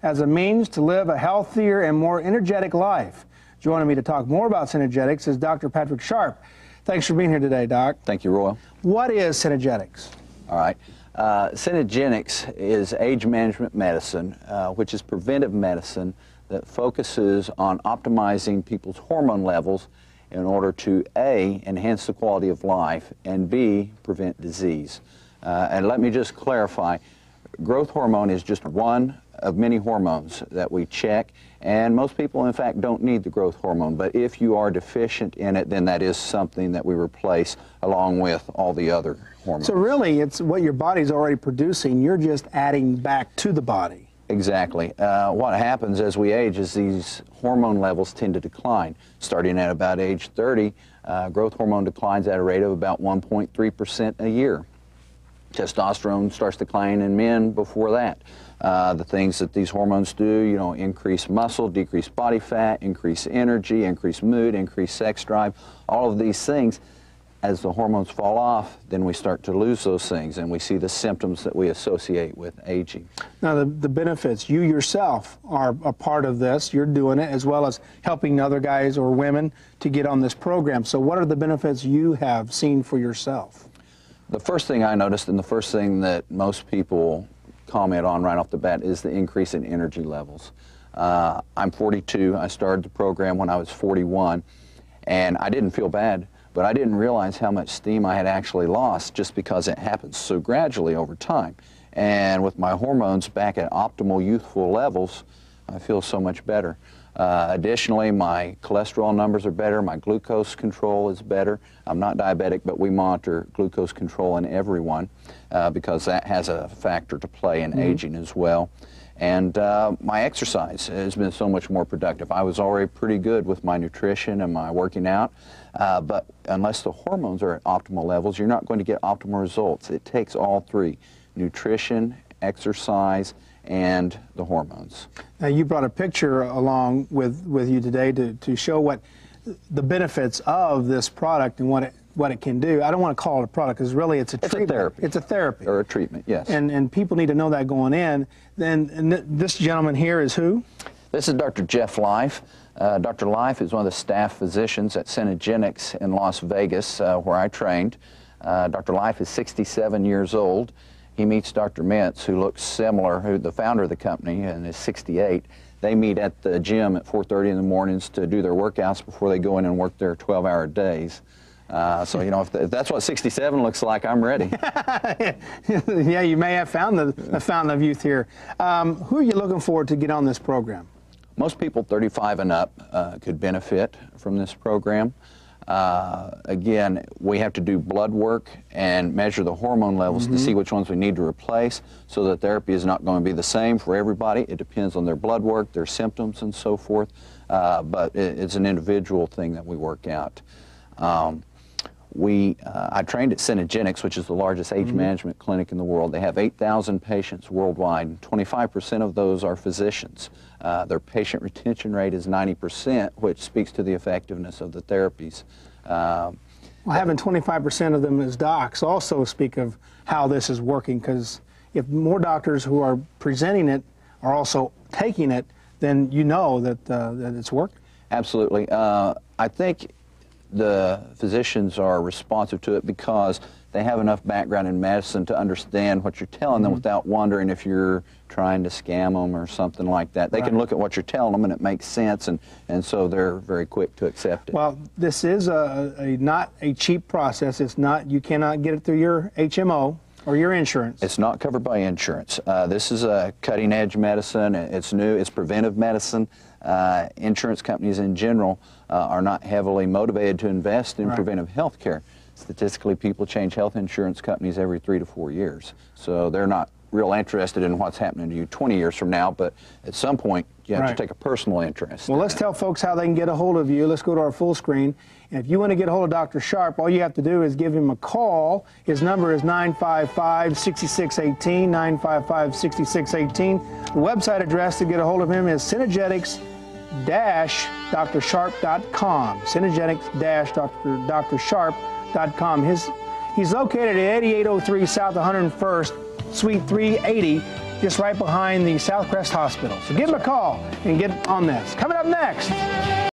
as a means to live a healthier and more energetic life. Joining me to talk more about Synergetics is Dr. Patrick Sharp. Thanks for being here today, Doc. Thank you, Roy. What is Synergetics? All right. Synergetics is age management medicine, which is preventive medicine that focuses on optimizing people's hormone levels in order to A, enhance the quality of life, and B, prevent disease. And let me just clarify, growth hormone is just one of many hormones that we check, and most people in fact don't need the growth hormone, but if you are deficient in it, then that is something that we replace along with all the other hormones. So really it's what your body's already producing, you're just adding back to the body. Exactly. What happens as we age is these hormone levels tend to decline. Starting at about age 30, growth hormone declines at a rate of about 1.3% a year. Testosterone starts declining in men before that. The things that these hormones do, you know, increase muscle, decrease body fat, increase energy, increase mood, increase sex drive, all of these things. As the hormones fall off, then we start to lose those things, and we see the symptoms that we associate with aging. Now, the benefits, you yourself are a part of this. You're doing it, as well as helping other guys or women to get on this program. So what are the benefits you have seen for yourself? The first thing I noticed, and the first thing that most people comment on right off the bat, is the increase in energy levels. I'm 42. I started the program when I was 41, and I didn't feel bad, but I didn't realize how much steam I had actually lost just because it happens so gradually over time. And with my hormones back at optimal youthful levels, I feel so much better. Additionally, my cholesterol numbers are better, my glucose control is better. I'm not diabetic, but we monitor glucose control in everyone because that has a factor to play in aging as well. And my exercise has been so much more productive. I was already pretty good with my nutrition and my working out, but unless the hormones are at optimal levels, you're not going to get optimal results. It takes all three: nutrition, exercise, and the hormones. Now, you brought a picture along with you today to show what the benefits of this product and what it can do. I don't want to call it a product because really it's a treatment. A therapy. It's a therapy. Or a treatment, yes. And people need to know that going in. And this gentleman here is who? This is Dr. Jeff Life. Dr. Life is one of the staff physicians at Synergetics in Las Vegas, where I trained. Dr. Life is 67 years old. He meets Dr. Mintz, who looks similar, who the founder of the company, and is 68. They meet at the gym at 4:30 in the mornings to do their workouts before they go in and work their 12-hour days. So, you know, if that's what 67 looks like, I'm ready. Yeah, you may have found the fountain of youth here. Who are you looking for to get on this program? Most people 35 and up could benefit from this program. Again, we have to do blood work and measure the hormone levels to see which ones we need to replace, so that therapy is not going to be the same for everybody. It depends on their blood work, their symptoms, and so forth. But it's an individual thing that we work out. I trained at Synergetics, which is the largest age management clinic in the world. They have 8,000 patients worldwide. 25% of those are physicians. Their patient retention rate is 90%, which speaks to the effectiveness of the therapies. Well, having 25% of them as docs also speak of how this is working, because if more doctors who are presenting it are also taking it, then you know that, that it's working. Absolutely. I think the physicians are responsive to it because they have enough background in medicine to understand what you're telling them without wondering if you're trying to scam them or something like that. They can look at what you're telling them and it makes sense, and so they're very quick to accept it. Well, this is not a cheap process. It's not, you cannot get it through your HMO or your insurance. It's not covered by insurance. This is a cutting-edge medicine. It's new. It's preventive medicine. Insurance companies in general are not heavily motivated to invest in preventive health care. Statistically, people change health insurance companies every 3 to 4 years. So they're not real interested in what's happening to you 20 years from now, but at some point you have to take a personal interest. Well, let's tell folks how they can get a hold of you. Let's go to our full screen. And if you want to get a hold of Dr. Sharp, all you have to do is give him a call. His number is 955-6618, 955-6618. The website address to get a hold of him is synergetics-drsharp.com, synergetics-drsharp.com. He's located at 8803 South 101st, Suite 380 just right behind the Southcrest Hospital. So give them a call and get on this. Coming up next.